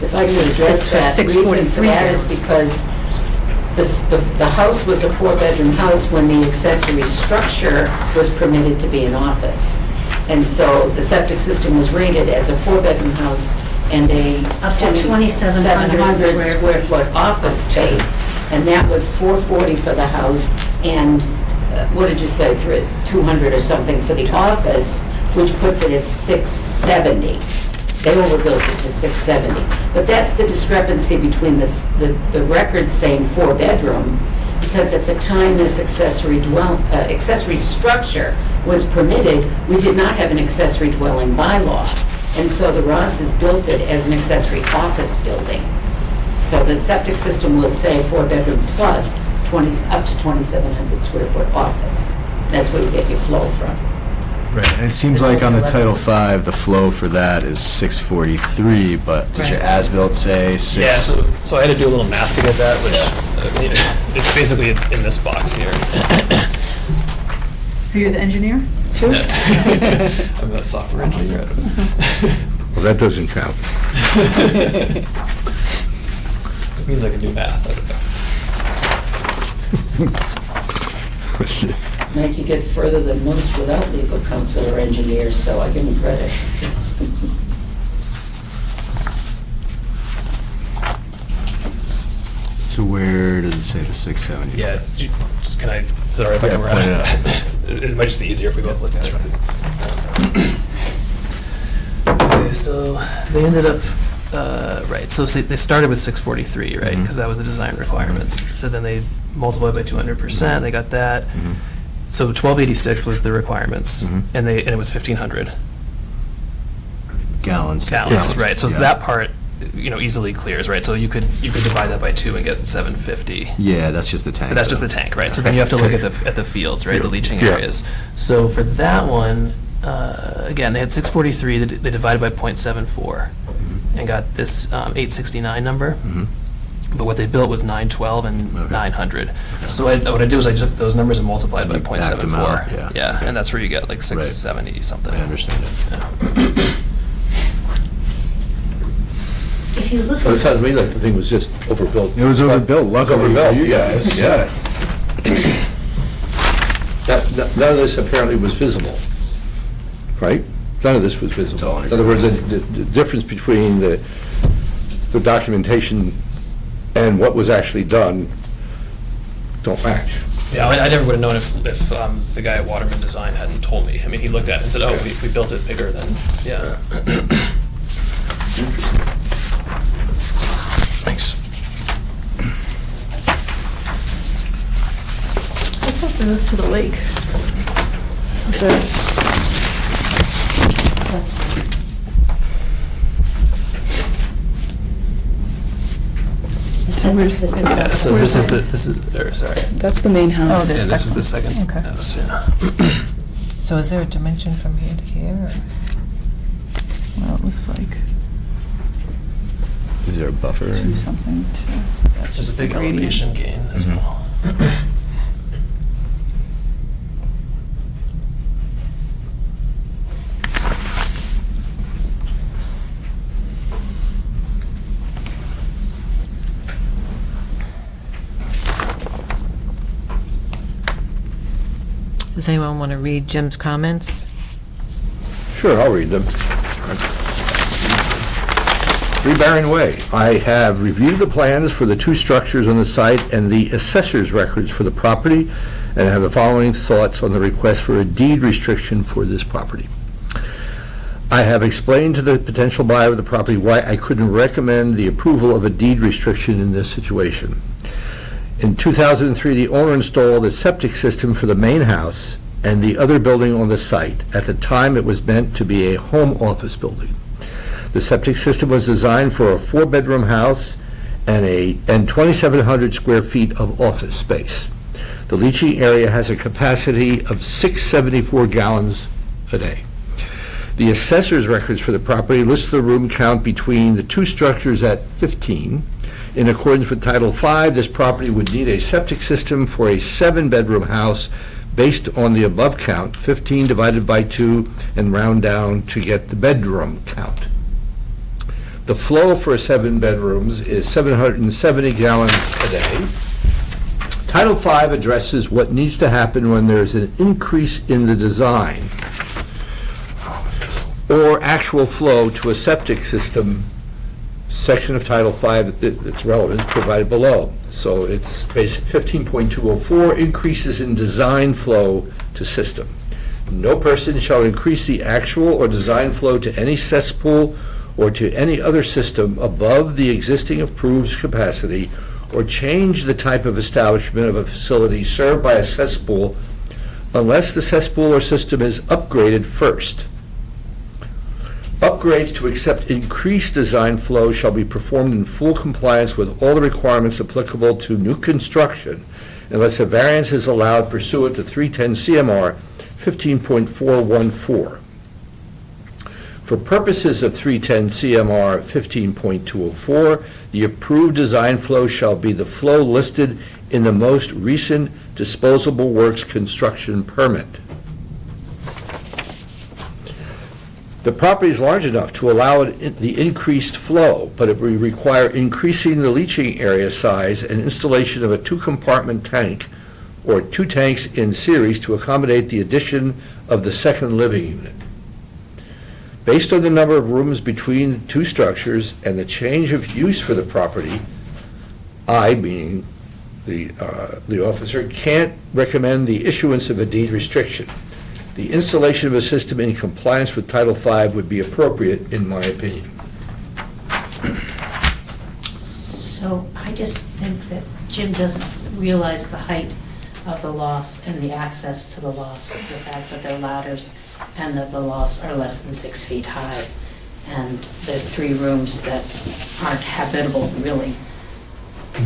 If I could address that, the reason for that is because the house was a 4-bedroom house when the accessory structure was permitted to be an office. And so the septic system was rated as a 4-bedroom house and a Up to 2,700 square foot office space. And that was 440 for the house and, what did you say, 200 or something for the office, which puts it at 670. They overbuilt it to 670. But that's the discrepancy between the record saying 4-bedroom, because at the time this accessory structure was permitted, we did not have an accessory dwelling bylaw. And so the Rosses built it as an accessory office building. So the septic system will say 4-bedroom plus up to 2,700 square foot office. That's where you get your flow from. Right, and it seems like on the Title V, the flow for that is 643, but does your as-built say 6? Yeah, so I had to do a little math to get that, which, it's basically in this box here. Are you the engineer, too? I'm a software engineer. Well, that doesn't count. It means I can do math, I don't know. Mike, you get further than most without legal counsel or engineers, so I give him credit. So where does it say the 670? Yeah, can I, sorry if I can Yeah, point it out. It might just be easier if we both look at it. 'Cause, okay, so they ended up, right, so they started with 643, right? Because that was the design requirements. So then they multiplied by 200%, they got that. So 1286 was the requirements, and it was 1,500 Gallons. gallons, right? So Yeah. that part, easily clears, right? So you could divide that by 2 and get 750. Yeah, that's just the tank. But that's just the though. tank, right? So then you have to look at the fields, right? The leaching Yeah. areas. So for that one, again, they had 643. They divided by 0.74 and got this 869 number. But what they built was 912 and 900. So what I did was I took those numbers and multiplied by You backed them 0.74. out, yeah. Yeah, and that's where you get like 670 something. I understand it. Yeah. If you look So it at, sounds to me like the thing was just overbuilt. It was overbuilt, luckily for Overbuilt, you yeah, guys. yeah. None of this apparently was visible, right? None of this was visible. all In other words, the difference between the documentation and what was actually done don't match. Yeah, I never would have known if the guy at Waterman Design hadn't told me. I mean, he looked at it and said, "Oh, we built it bigger than." Yeah. Thanks. How close is this to the lake? Is there? So where's this? Yeah, so this is sorry. That's the main house. Yeah, this is the second Okay. house, yeah. So is there a dimension from here to here? Or? Well, it looks like Is there a buffer? 2 something. That's just the elevation gain as well. Does anyone want to read Jim's comments? Sure, I'll read them. 3 Barron Way. I have reviewed the plans for the 2 structures on the site and the assessor's records for the property, and have the following thoughts on the request for a deed restriction for this property. I have explained to the potential buyer of the property why I couldn't recommend the approval of a deed restriction in this situation. In 2003, the owner installed a septic system for the main house and the other building on the site. At the time, it was meant to be a home office building. The septic system was designed for a 4-bedroom house and 2,700 square feet of office space. The leaching area has a capacity of 674 gallons a day. The assessor's records for the property list the room count between the two structures at 15. In accordance with Title V, this property would need a septic system for a 7-bedroom house based on the above count, 15 divided by 2, and round down to get the bedroom count. The flow for 7 bedrooms is 770 gallons a day. Title V addresses what needs to happen when there's an increase in the design or actual flow to a septic system. Section of Title V that's relevant is provided below. So it's basic 15.204, increases in design flow to system. No person shall increase the actual or design flow to any cesspool or to any other system above the existing approved capacity, or change the type of establishment of a facility served by a cesspool unless the cesspool or system is upgraded first. Upgrades to accept increased design flow shall be performed in full compliance with all the requirements applicable to new construction unless a variance is allowed pursuant to 310 CMR 15.414. For purposes of 310 CMR 15.204, the approved design flow shall be the flow listed in the most recent disposable works construction permit. The property is large enough to allow the increased flow, but it will require increasing the leaching area size and installation of a 2-compartment tank or 2 tanks in series to accommodate the addition of the second living unit. Based on the number of rooms between the 2 structures and the change of use for the property, I, being the officer, can't recommend the issuance of a deed restriction. The installation of a system in compliance with Title V would be appropriate, in my opinion. So I just think that Jim doesn't realize the height of the lofts and the access to the lofts, the fact that they're ladders and that the lofts are less than 6 feet high. And there are 3 rooms that aren't habitable, really.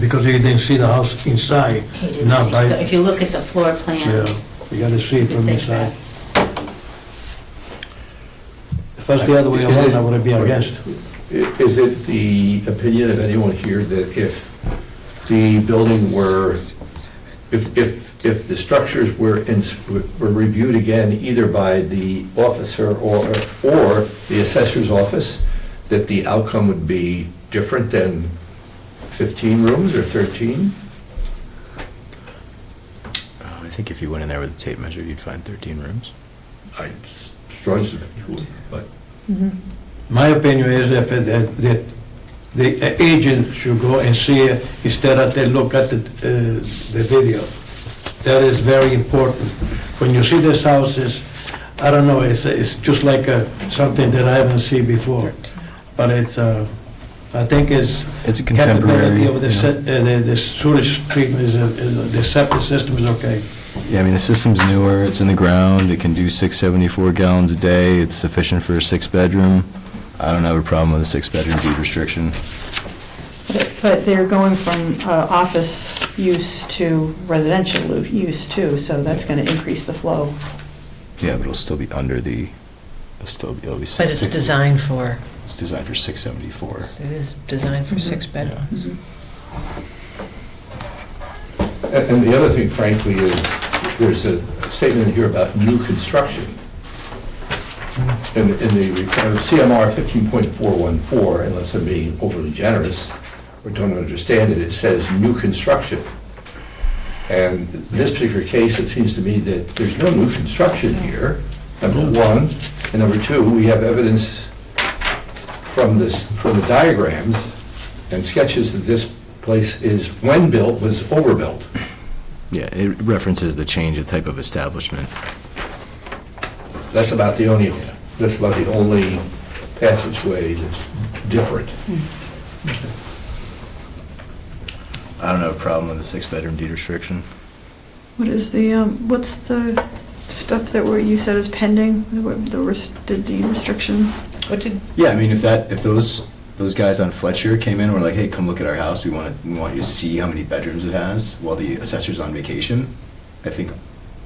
Because he didn't see the house inside. He didn't Not see, by- if you look at the floor plan. Yeah, you gotta see it you from think inside. that. If it's the other way around, I would be against. Is it the opinion of anyone here that if the building were, if the structures were reviewed again, either by the officer or the assessor's office, that the outcome would be different than 15 rooms or 13? I think if you went in there with a tape measure, you'd find 13 rooms. I strongly support, but My opinion is that the agent should go and see it instead of they look at the video. That is very important. When you see this house, I don't know, it's just like something that I haven't seen before. But it's, I think It's a contemporary, capability of the sewage treatment, the septic system is okay. Yeah, I mean, the system's newer, it's in the ground, it can do 674 gallons a day, it's sufficient for a 6-bedroom. I don't have a problem with a 6-bedroom deed restriction. But they're going from office use to residential use too, so that's going to increase the flow. Yeah, but it'll still be under the, it'll be But it's designed for, It's designed for 674. it is designed for 6 bedrooms. And the other thing, frankly, is there's a statement in here about new construction. In the CMR 15.414, unless I'm being overly generous or don't understand it, it says new construction. And in this particular case, it seems to me that there's no new construction here, number one. And number two, we have evidence from the diagrams and sketches that this place is, when built, was overbuilt. Yeah, it references the change of type of establishment. That's about the only That's about the only passageway that's different. I don't have a problem with the 6-bedroom deed restriction. What is the, what's the stuff that you said is pending, the deed restriction? What did, Yeah, I mean, if those guys on Fletcher came in and were like, hey, come look at our house, we want you to see how many bedrooms it has while the assessor's on vacation, I think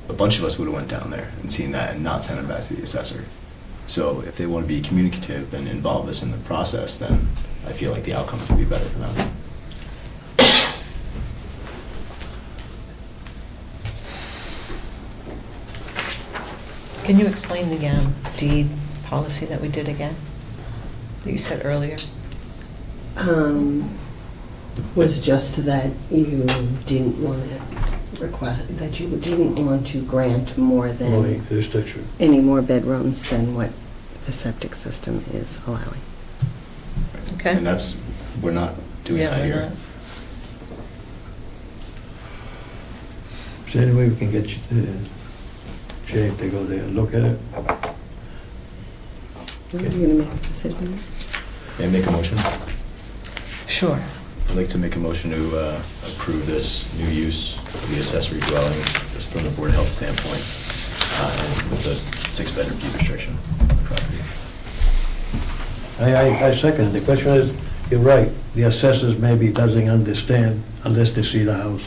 a bunch of us would have went down there and seen that and not sent it back to the assessor. So if they want to be communicative and involve us in the process, then I feel like the outcomes would be better for them. can you explain the deed policy that we did again? That you said earlier? Was just that you didn't want to request, that you didn't want to grant more than, Restriction. any more bedrooms than what the septic system is allowing. Okay. And we're not doing Yeah, that we're here. not. Is there any way we can get Jay to go there and look at it? Are you going to make a decision? May I make a motion? Sure. I'd like to make a motion to approve this new use of the accessory dwelling just from the Board of Health standpoint, and with the 6-bedroom deed restriction on the property. I second it. The question is, you're right, the assessors maybe doesn't understand unless they see the house.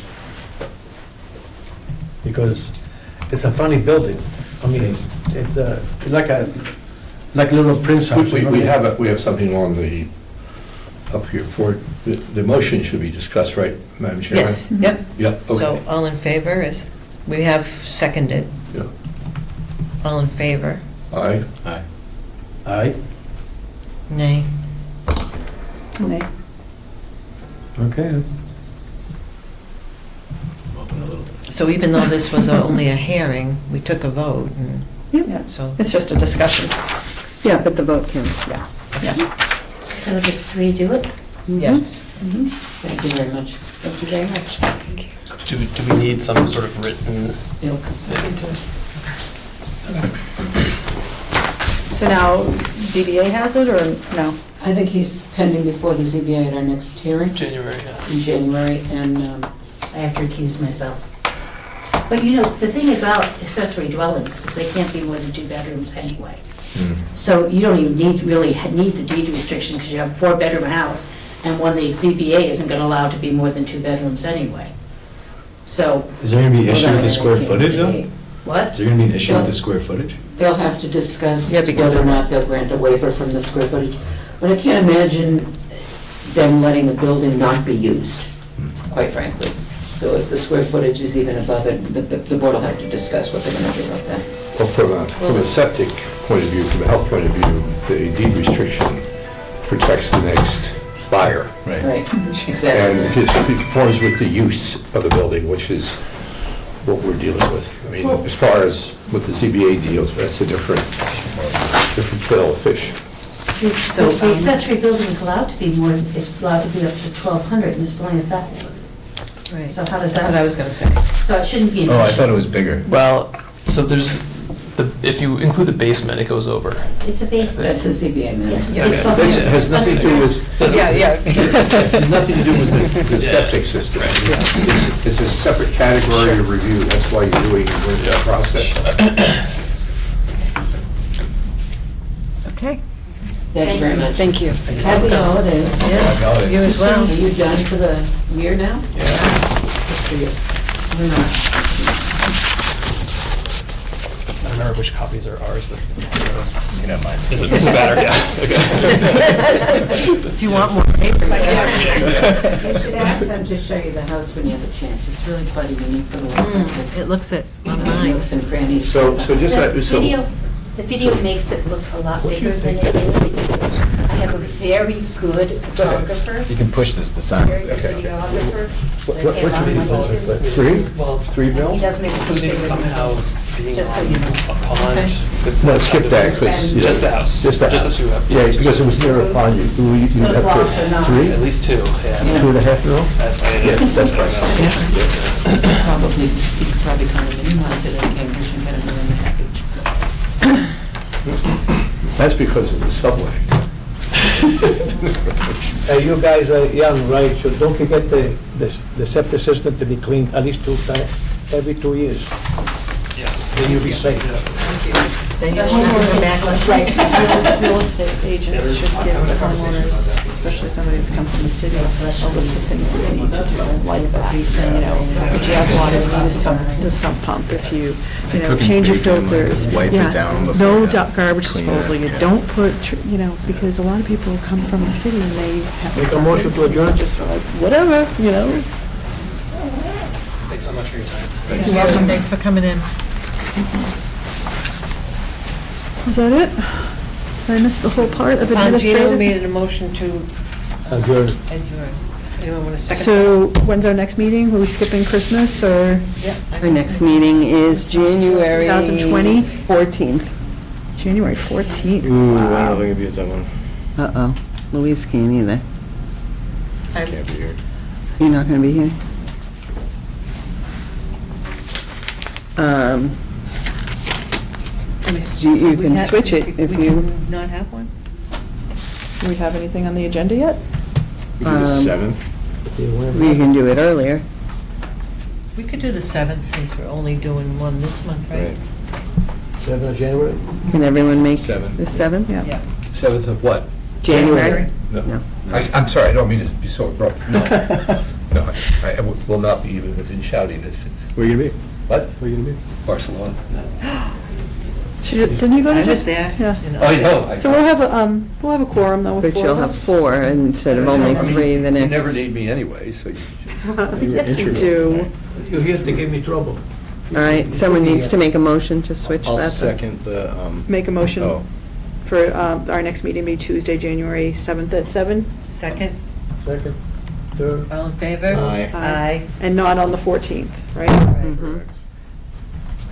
Because it's a funny building. I mean, it's like a little Prince house. We have something on the, up here for, the motion should be discussed, right, Madam Chairman? Yes, yep. Yep, okay. So all in favor is, we have seconded. Yeah. All in favor? Aye. Aye. Aye, Nay. Nay. okay. Open a little bit. So even though this was only a hearing, we took a vote, and Yeah, so, it's just a discussion. Yeah, but the vote counts. Yeah, yeah. So does 3 do it? yes. Thank you very much. Thank you very much. Do we need some sort of written? It'll come second to it. So now ZBA has it, or no? I think he's pending before the ZBA at our next hearing January, yeah. in January, and I have to recuse myself. But you know, the thing about accessory dwellings is they can't be more than 2 bedrooms anyway. So you don't even need the deed restriction because you have a 4-bedroom house, and one the ZBA isn't going to allow to be more than 2 bedrooms anyway. So. Is there going to be an issue with the square footage, though? What? Is there going to be an issue with the square footage? they'll have to discuss Yeah, because whether or of- not they'll grant a waiver from the square footage. But I can't imagine them letting a building not be used, quite frankly. So if the square footage is even above it, the board will have to discuss what they're going to do about that. Well, from a septic point of view, from a health point of view, the deed restriction protects the next buyer. Right, And exactly. it conforms with the use of the building, which is what we're dealing with. I mean, as far as with the ZBA deals, that's a different kettle of fish. So the accessory building is allowed to be more, is allowed to be up to 1,200, and this is only 1,000. Right. So how does That's that? what I was going to say. So it shouldn't be an Oh, I issue. thought it was bigger. Well, so there's, if you include the basement, it goes over. It's a basement. That's a ZBA matter. It's Yeah, it's okay. something- It has nothing to do with, Doesn't- it has nothing to do with the Yeah. septic system. It's a separate category of review, that's why you're doing the process. Okay. Thank you very much. Thank you. Happy holidays. Yes, holidays. you as well. Are you done for the year now? Yeah. Good for you. We're not. I don't remember which copies are ours, but You can have mine. is it better? Yeah. Okay. Do you want more paper? You should ask them to show you the house when you have a chance. It's really quite a unique little apartment. It looks it Nooks online. and crannies. So just that, so. The video makes it look a lot bigger than it is. I have a very good photographer, You can push this to sign. very good Okay. videographer. What that came out do you with think? all the- Three? Well, 3 And mil? he does make it look including bigger. somehow being Just so on you know. a pond. Okay. No, skip that, because. Just the house. Just the Just the house. two houses. Yeah, because it was near a pond, you Those have lots are to, not- 3? At least 2, yeah. 2.5 mil? Yeah, that's right. Probably, you could probably kind of minimize it in Cambridge and get it in the package. That's because of the subway. You guys are young, right, so don't forget the septic system to be cleaned at least 2 times, every 2 years. Yes. Then you'll be safe. Then you'll have to come back. Right, real estate agents should give the homeowners, especially somebody that's come from the city, a list of things that they need to do, like that. You know, if you have water, you need the sump pump, if you know, Cooking change your bacon, like, filters. wipe it Yeah. down before No you garbage clean it, disposal, you yeah. don't put, you know, because a lot of people come from the city and they have. Make a motion to adjourn. Just like, whatever, you know. Thanks so much for your time. You're welcome, thanks for coming in. Was that it? Did I miss the whole part of Gino administrative? made a motion to Adjourn. adjourn. Anyone want a second? So when's our next meeting? Are we skipping Christmas or? Yeah, I Our think next so. meeting is January 2020? 14th. January 14th. Ooh, I don't Wow. think it'd be at that one. Uh-oh, Louise can't either. I'm- Can't be here. You're not going to be here? You We can have- switch it if we you, can not have one? Do we have anything on the agenda yet? We do the 7th. we can do it earlier. We could do the 7th since we're only doing one this month, right? 7th of January? Can everyone make 7th. the 7th? Yeah. Yeah. 7th of what? January? No. No. I'm sorry, I don't mean to be so abrupt. No. No, I will not be even within shouting distance. Where you gonna be? What? Where you gonna be? Barcelona. Didn't you go to? I was there. Yeah. in I know. So we'll have a quorum though with But 4 you'll of have us. 4 instead of only I mean, 3 the next. You never need me anyway, so you just... Yes, we do. You're here to give me trouble. All right, someone needs to make a motion to switch I'll that. then. second the, Make a oh, motion for our next meeting be Tuesday, January 7th at 7, Second, Second, third. all in favor? Aye. Aye. and not on the 14th, right? Mhm.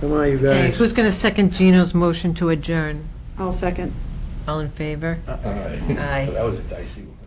Come on, you Okay, guys. who's going to second Gino's motion to adjourn? I'll second. All in favor? All right. Aye. That was a dicey one.